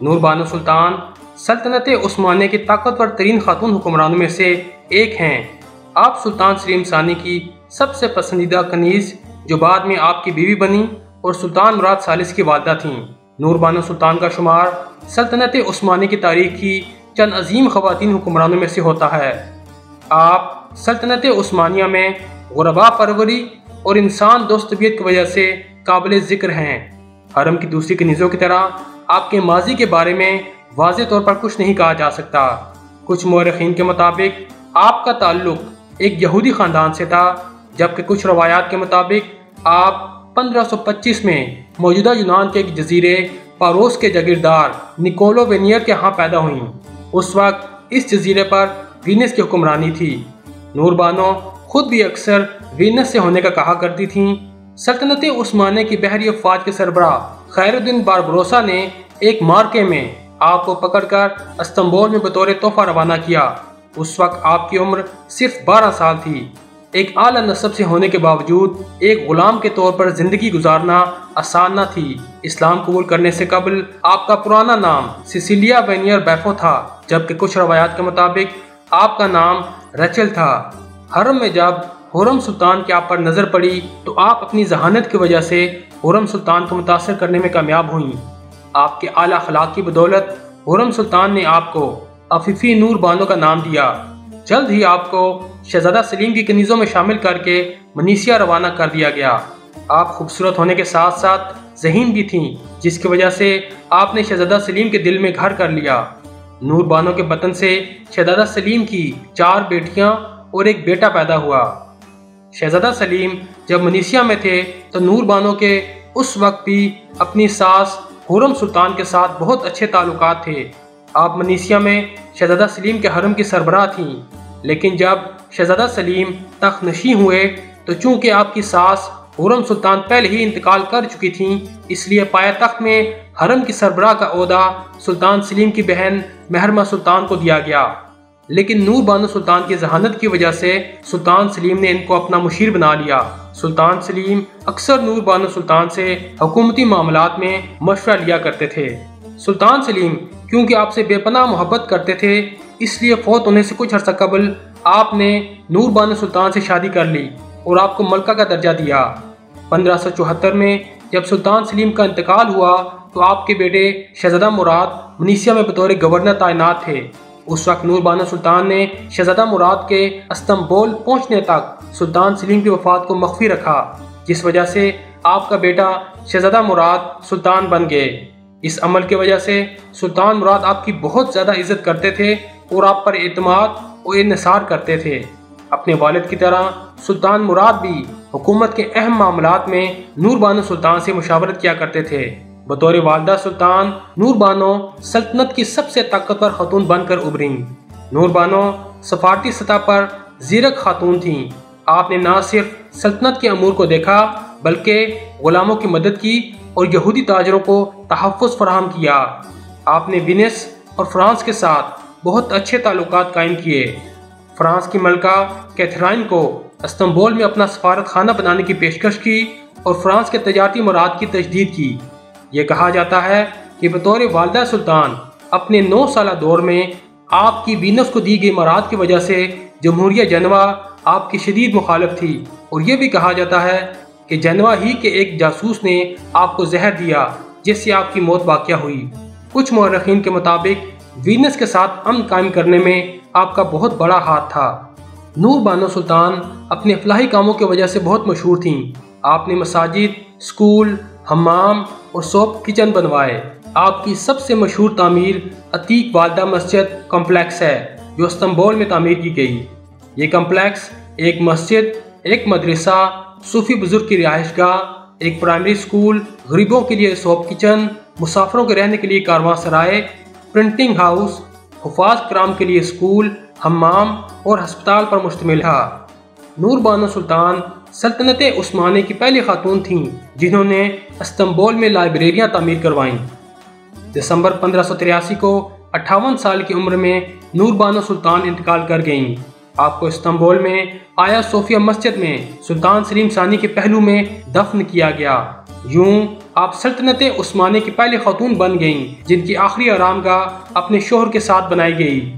نور بانو سلطان سلطنت عثمانیہ کی طاقتور ترین خاتون حکمرانوں میں سے ایک ہیں۔ آپ سلطان سلیم ثانی کی سب سے پسندیدہ کنیز جو بعد میں آپ کی بیوی بنی اور سلطان مراد ثالث کی والدہ تھیں۔ نور بانو سلطان کا شمار سلطنت عثمانیہ کی تاریخ کی چند عظیم خواتین حکمرانوں میں سے ہوتا ہے۔ آپ سلطنت عثمانیہ میں غربا پروری اور انسان دوست طبیعت کی وجہ سے قابل ذکر ہیں۔ حرم کی دوسری کنیزوں کی طرح آپ کے ماضی کے بارے میں واضح طور پر کچھ نہیں کہا جا سکتا۔ کچھ مورخین کے مطابق آپ کا تعلق ایک یہودی خاندان سے تھا، جبکہ کچھ روایات کے مطابق آپ 1525 میں موجودہ یونان کے ایک جزیرے پاروس کے جاگیردار نکولو وینیر کے ہاں پیدا ہوئیں۔ اس وقت اس جزیرے پر وینس کی حکمرانی تھی۔ نور بانو خود بھی اکثر وینس سے ہونے کا کہا کرتی تھیں۔ سلطنت عثمانیہ کی بحری افواج کے سربراہ خیر الدین باربروسا نے ایک مارکے میں آپ کو پکڑ کر استنبول میں بطور تحفہ روانہ کیا۔ اس وقت آپ کی عمر صرف 12 سال تھی۔ ایک اعلیٰ نسب سے ہونے کے باوجود ایک غلام کے طور پر زندگی گزارنا آسان نہ تھی۔ اسلام قبول کرنے سے قبل آپ کا پرانا نام سیسیلیا وینیر بیفو تھا، جبکہ کچھ روایات کے مطابق آپ کا نام ریچل تھا۔ حرم میں جب خرم سلطان کی آپ پر نظر پڑی تو آپ اپنی ذہانت کی وجہ سے خرم سلطان کو متاثر کرنے میں کامیاب ہوئیں۔ آپ کے اعلیٰ اخلاق کی بدولت خرم سلطان نے آپ کو عفیفی نور بانو کا نام دیا۔ جلد ہی آپ کو شہزادہ سلیم کی کنیزوں میں شامل کر کے منیسیا روانہ کر دیا گیا۔ آپ خوبصورت ہونے کے ساتھ ساتھ ذہین بھی تھیں، جس کی وجہ سے آپ نے شہزادہ سلیم کے دل میں گھر کر لیا۔ نور بانو کے بطن سے شہزادہ سلیم کی 4 بیٹیاں اور ایک بیٹا پیدا ہوا۔ شہزادہ سلیم جب منیسیا میں تھے تو نور بانو کے اس وقت بھی اپنی ساس خرم سلطان کے ساتھ بہت اچھے تعلقات تھے۔ آپ منیسیا میں شہزادہ سلیم کے حرم کی سربراہ تھیں، لیکن جب شہزادہ سلیم تخت نشین ہوئے تو چونکہ آپ کی ساس خرم سلطان پہلے ہی انتقال کر چکی تھیں، اس لیے پایہ تخت میں حرم کی سربراہ کا عہدہ سلطان سلیم کی بہن مہرمہ سلطان کو دیا گیا۔ لیکن نور بانو سلطان کی ذہانت کی وجہ سے سلطان سلیم نے ان کو اپنا مشیر بنا لیا۔ سلطان سلیم اکثر نور بانو سلطان سے حکومتی معاملات میں مشورہ لیا کرتے تھے۔ سلطان سلیم کیونکہ آپ سے بے پناہ محبت کرتے تھے، اس لیے فوت ہونے سے کچھ عرصہ قبل آپ نے نور بانو سلطان سے شادی کر لی اور آپ کو ملکہ کا درجہ دیا۔ 1574 میں جب سلطان سلیم کا انتقال ہوا تو آپ کے بیٹے شہزادہ مراد منیسیا میں بطور گورنر تعینات تھے۔ اس وقت نور بانو سلطان نے شہزادہ مراد کے استنبول پہنچنے تک سلطان سلیم کی وفات کو مخفی رکھا، جس وجہ سے آپ کا بیٹا شہزادہ مراد سلطان بن گئے۔ اس عمل کی وجہ سے سلطان مراد آپ کی بہت زیادہ عزت کرتے تھے اور آپ پر اعتماد اور انحصار کرتے تھے۔ اپنے والد کی طرح سلطان مراد بھی حکومت کے اہم معاملات میں نور بانو سلطان سے مشاورت کیا کرتے تھے۔ بطور والدہ سلطان نور بانو سلطنت کی سب سے طاقتور خاتون بن کر ابھریں۔ نور بانو سفارتی سطح پر زیرک خاتون تھیں۔ آپ نے نہ صرف سلطنت کے امور کو دیکھا بلکہ غلاموں کی مدد کی اور یہودی تاجروں کو تحفظ فراہم کیا۔ آپ نے وینس اور فرانس کے ساتھ بہت اچھے تعلقات قائم کیے۔ فرانس کی ملکہ کیتھرائن کو استنبول میں اپنا سفارت خانہ بنانے کی پیشکش کی اور فرانس کے تجارتی مراعات کی تجدید کی۔ یہ کہا جاتا ہے کہ بطور والدہ سلطان اپنے 9 سالہ دور میں آپ کی وینس کو دی گئی مراعات کی وجہ سے جمہوریہ جنوا آپ کی شدید مخالف تھی، اور یہ بھی کہا جاتا ہے کہ جنوا ہی کے ایک جاسوس نے آپ کو زہر دیا جس سے آپ کی موت واقع ہوئی۔ کچھ مورخین کے مطابق وینس کے ساتھ امن قائم کرنے میں آپ کا بہت بڑا ہاتھ تھا۔ نور بانو سلطان اپنے فلاحی کاموں کی وجہ سے بہت مشہور تھیں۔ آپ نے مساجد، اسکول، حمام اور سوپ کچن بنوائے۔ آپ کی سب سے مشہور تعمیر عتیق والدہ مسجد کمپلیکس ہے جو استنبول میں تعمیر کی گئی۔ یہ کمپلیکس ایک مسجد، ایک مدرسہ، صوفی بزرگ کی رہائش گاہ، ایک پرائمری اسکول، غریبوں کے لیے سوپ کچن، مسافروں کے رہنے کے لیے کارواں سرائے، پرنٹنگ ہاؤس، حفاظ کرام کے لیے اسکول، حمام اور ہسپتال پر مشتمل ہے۔ نور بانو سلطان سلطنت عثمانیہ کی پہلی خاتون تھیں جنہوں نے استنبول میں لائبریریاں تعمیر کروائیں۔ دسمبر 1583 کو 58 سال کی عمر میں نور بانو سلطان انتقال کر گئیں۔ آپ کو استنبول میں آیا صوفیہ مسجد میں سلطان سلیم ثانی کے پہلو میں دفن کیا گیا۔ یوں آپ سلطنت عثمانیہ کی پہلی خاتون بن گئیں جن کی آخری آرام گاہ اپنے شوہر کے ساتھ بنائی گئی۔